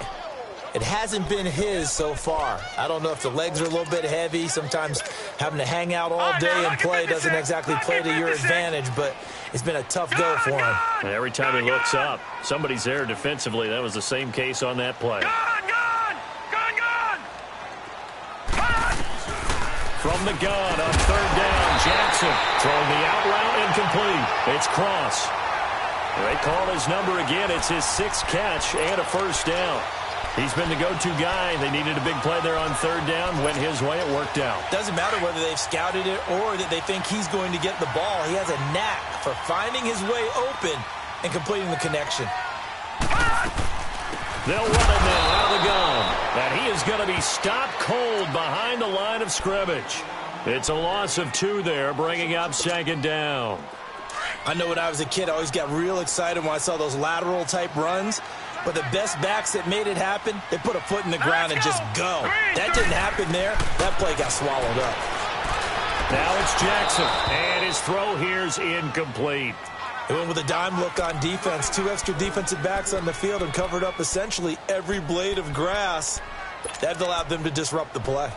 It hasn't been his so far. I don't know if the legs are a little bit heavy. Sometimes having to hang out all day and play doesn't exactly play to your advantage, but it's been a tough go for him. And every time he looks up, somebody's there defensively. That was the same case on that play. From the gun on 3rd down, Jackson throwing the out route incomplete. It's Cross. They call his number again. It's his 6th catch and a first down. He's been the go-to guy. They needed a big play there on 3rd down. Went his way. It worked out. Doesn't matter whether they've scouted it or that they think he's going to get the ball. He has a knack for finding his way open and completing the connection. They'll run it now out of the gun. And he is going to be stopped cold behind the line of scrimmage. It's a loss of 2 there, bringing up 2nd down. I know when I was a kid, I always got real excited when I saw those lateral type runs. But the best backs that made it happen, they put a foot in the ground and just go. That didn't happen there. That play got swallowed up. Now it's Jackson, and his throw here's incomplete. They went with a dime look on defense. 2 extra defensive backs on the field and covered up essentially every blade of grass. That allowed them to disrupt the play.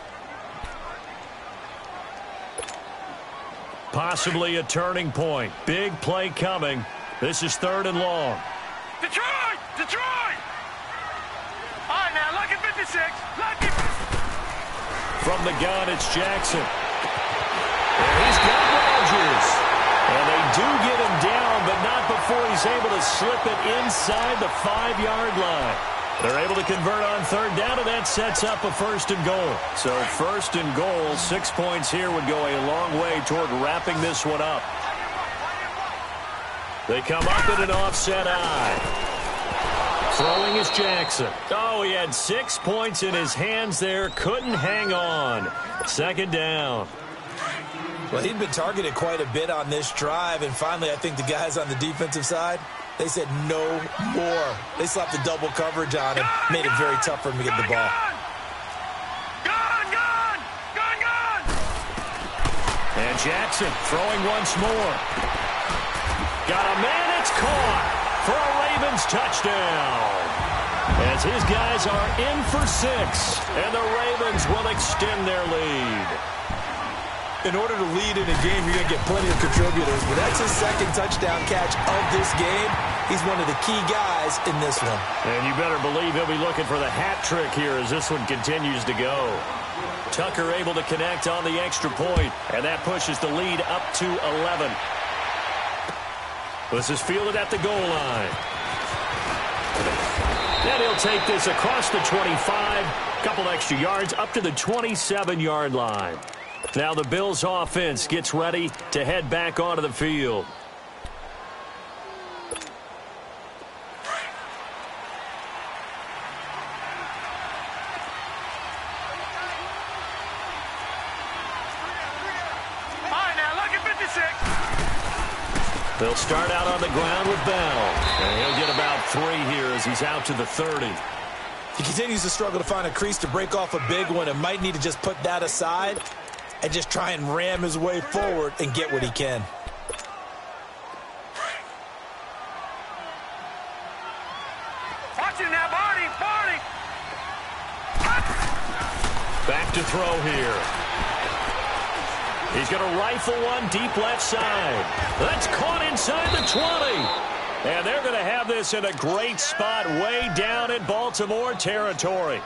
Possibly a turning point. Big play coming. This is 3rd and long. Detroit! Detroit! All right, now, lucky 56. Lucky. From the gun, it's Jackson. And he's got Rodgers. And they do get him down, but not before he's able to slip it inside the 5-yard line. They're able to convert on 3rd down, and that sets up a 1st and goal. So 1st and goal, 6 points here would go a long way toward wrapping this one up. They come up in an offset eye. Throwing is Jackson. Oh, he had 6 points in his hands there. Couldn't hang on. 2nd down. Well, he'd been targeted quite a bit on this drive, and finally I think the guys on the defensive side, they said no more. They slapped the double coverage on him, made it very tough for him to get the ball. And Jackson throwing once more. Got a man, it's caught for a Ravens touchdown. As his guys are in for 6, and the Ravens will extend their lead. In order to lead in a game, you're going to get plenty of contributors, but that's his 2nd touchdown catch of this game. He's one of the key guys in this one. And you better believe he'll be looking for the hat trick here as this one continues to go. Tucker able to connect on the extra point, and that pushes the lead up to 11. This is fielded at the goal line. And he'll take this across the 25, couple extra yards up to the 27-yard line. Now the Bills offense gets ready to head back onto the field. They'll start out on the ground with Bell. And he'll get about 3 here as he's out to the 30. He continues to struggle to find a crease to break off a big one and might need to just put that aside and just try and ram his way forward and get what he can. Watch it now, Barney! Barney! Back to throw here. He's going to rifle one deep left side. That's caught inside the 20. And they're going to have this in a great spot way down in Baltimore territory.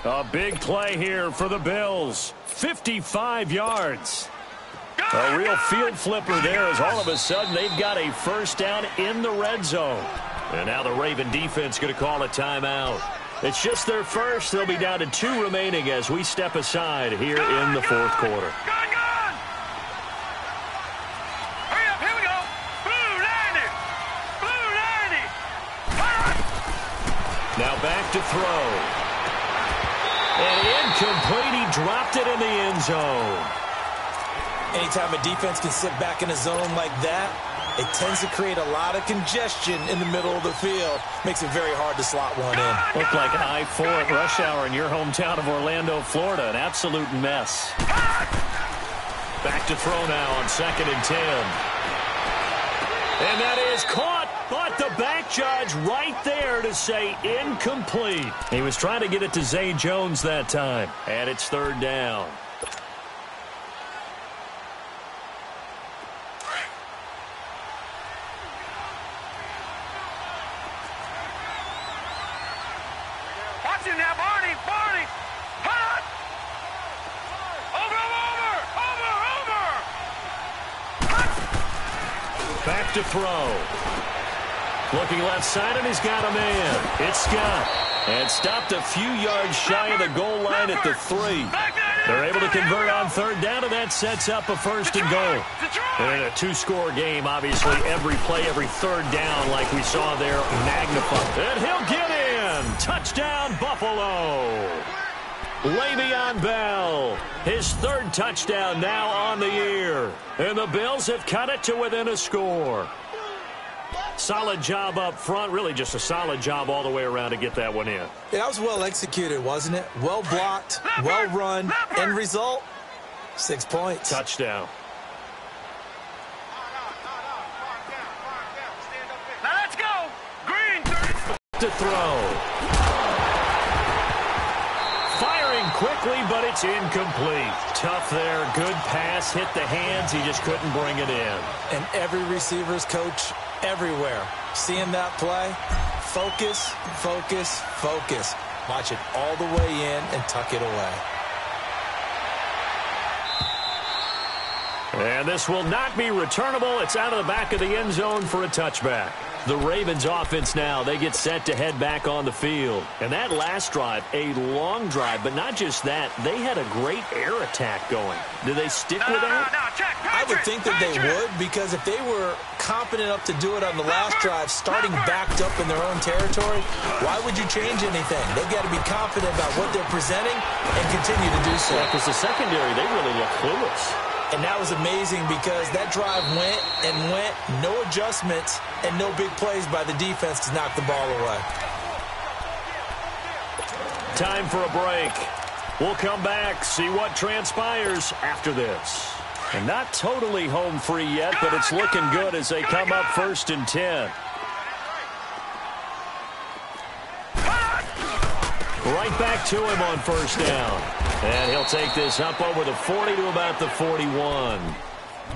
A big play here for the Bills. 55 yards. A real field flipper there as all of a sudden they've got a 1st down in the red zone. And now the Raven defense going to call a timeout. It's just their first. They'll be down to 2 remaining as we step aside here in the 4th quarter. Now back to throw. And incomplete. He dropped it in the end zone. Anytime a defense can sit back in a zone like that, it tends to create a lot of congestion in the middle of the field. Makes it very hard to slot one in. Looked like I-4 at rush hour in your hometown of Orlando, Florida. An absolute mess. Back to throw now on 2nd and 10. And that is caught. But the back judge right there to say incomplete. He was trying to get it to Zay Jones that time. And it's 3rd down. Watch it now, Barney! Barney! Hot! Over! Back to throw. Looking left side, and he's got a man. It's Scott. And stopped a few yards shy of the goal line at the 3. They're able to convert on 3rd down, and that sets up a 1st and goal. And in a 2-score game, obviously, every play, every 3rd down, like we saw there, magnified. And he'll get in. Touchdown, Buffalo. Le'Veon Bell, his third touchdown now on the year. And the Bills have cut it to within a score. Solid job up front, really just a solid job all the way around to get that one in. Yeah, that was well executed, wasn't it? Well blocked, well run. End result, 6 points. Touchdown. Now let's go. Green. To throw. Firing quickly, but it's incomplete. Tough there. Good pass. Hit the hands. He just couldn't bring it in. And every receiver's coach everywhere. Seeing that play, focus, focus, focus. Watch it all the way in and tuck it away. And this will not be returnable. It's out of the back of the end zone for a touchback. The Ravens offense now, they get set to head back on the field. And that last drive, a long drive, but not just that, they had a great air attack going. Do they stick with that? I would think that they would, because if they were competent enough to do it on the last drive, starting backed up in their own territory, why would you change anything? They've got to be confident about what they're presenting and continue to do so. Yeah, because the secondary, they really look clueless. And that was amazing because that drive went and went, no adjustments, and no big plays by the defense to knock the ball away. Time for a break. We'll come back, see what transpires after this. And not totally home free yet, but it's looking good as they come up 1st and 10. Right back to him on 1st down. And he'll take this up over the 40 to about the 41.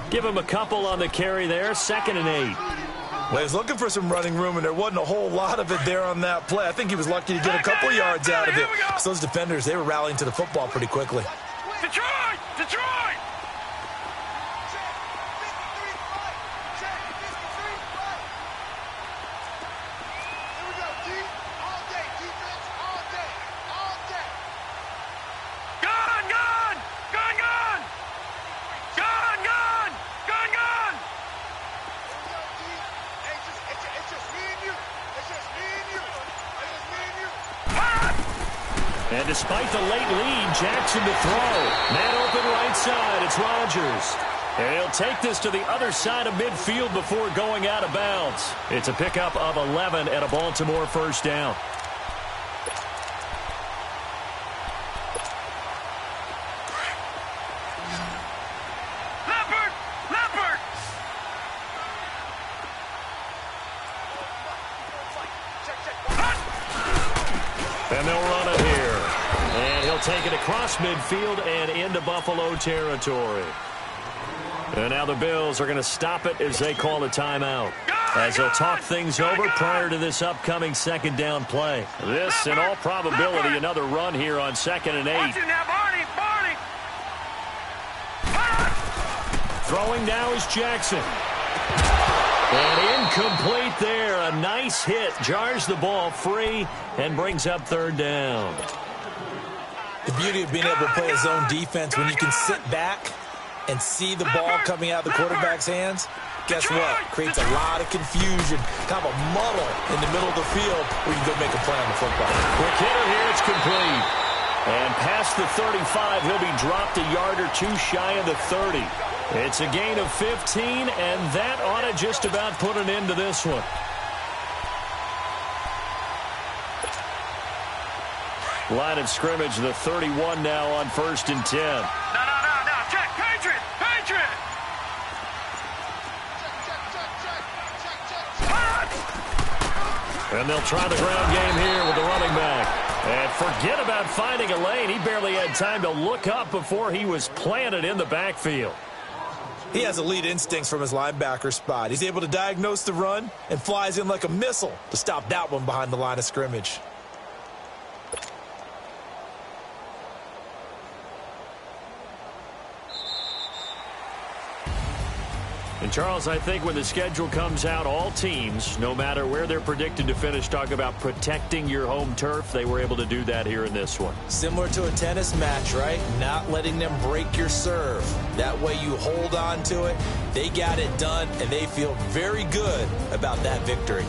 Give him a couple on the carry there, 2nd and 8. Well, he was looking for some running room, and there wasn't a whole lot of it there on that play. I think he was lucky to get a couple yards out of it. So those defenders, they were rallying to the football pretty quickly. Detroit! Detroit! And despite the late lead, Jackson to throw. Man open right side. It's Rodgers. And he'll take this to the other side of midfield before going out of bounds. It's a pickup of 11 and a Baltimore 1st down. Leopard! And they'll run it here. And he'll take it across midfield and into Buffalo territory. And now the Bills are going to stop it as they call a timeout, as they'll talk things over prior to this upcoming 2nd down play. This, in all probability, another run here on 2nd and 8. Watch it now, Barney! Throwing now is Jackson. And incomplete there. A nice hit. Jars the ball free and brings up 3rd down. The beauty of being able to play a zone defense when you can sit back and see the ball coming out of the quarterback's hands, guess what? Creates a lot of confusion, kind of a muddle in the middle of the field where you can go make a play on the football. Quick hitter here. It's complete. And past the 35, he'll be dropped a yard or two shy of the 30. It's a gain of 15, and that ought to just about put an end to this one. Line of scrimmage, the 31 now on 1st and 10. No. Check. Patriot! And they'll try the ground game here with the running back. And forget about finding a lane. He barely had time to look up before he was planted in the backfield. He has elite instincts from his linebacker spot. He's able to diagnose the run and flies in like a missile to stop that one behind the line of scrimmage. And, Charles, I think when the schedule comes out, all teams, no matter where they're predicted to finish, talk about protecting your home turf. They were able to do that here in this one. Similar to a tennis match, right? Not letting them break your serve. That way you hold on to it. They got it done, and they feel very good about that victory.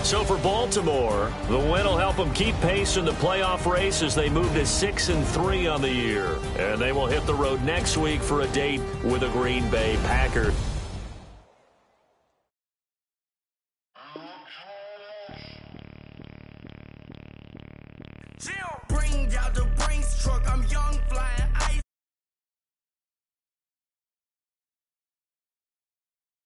So for Baltimore, the win will help them keep pace in the playoff race as they move to 6-3 on the year. And they will hit the road next week for a date with the Green Bay Packers.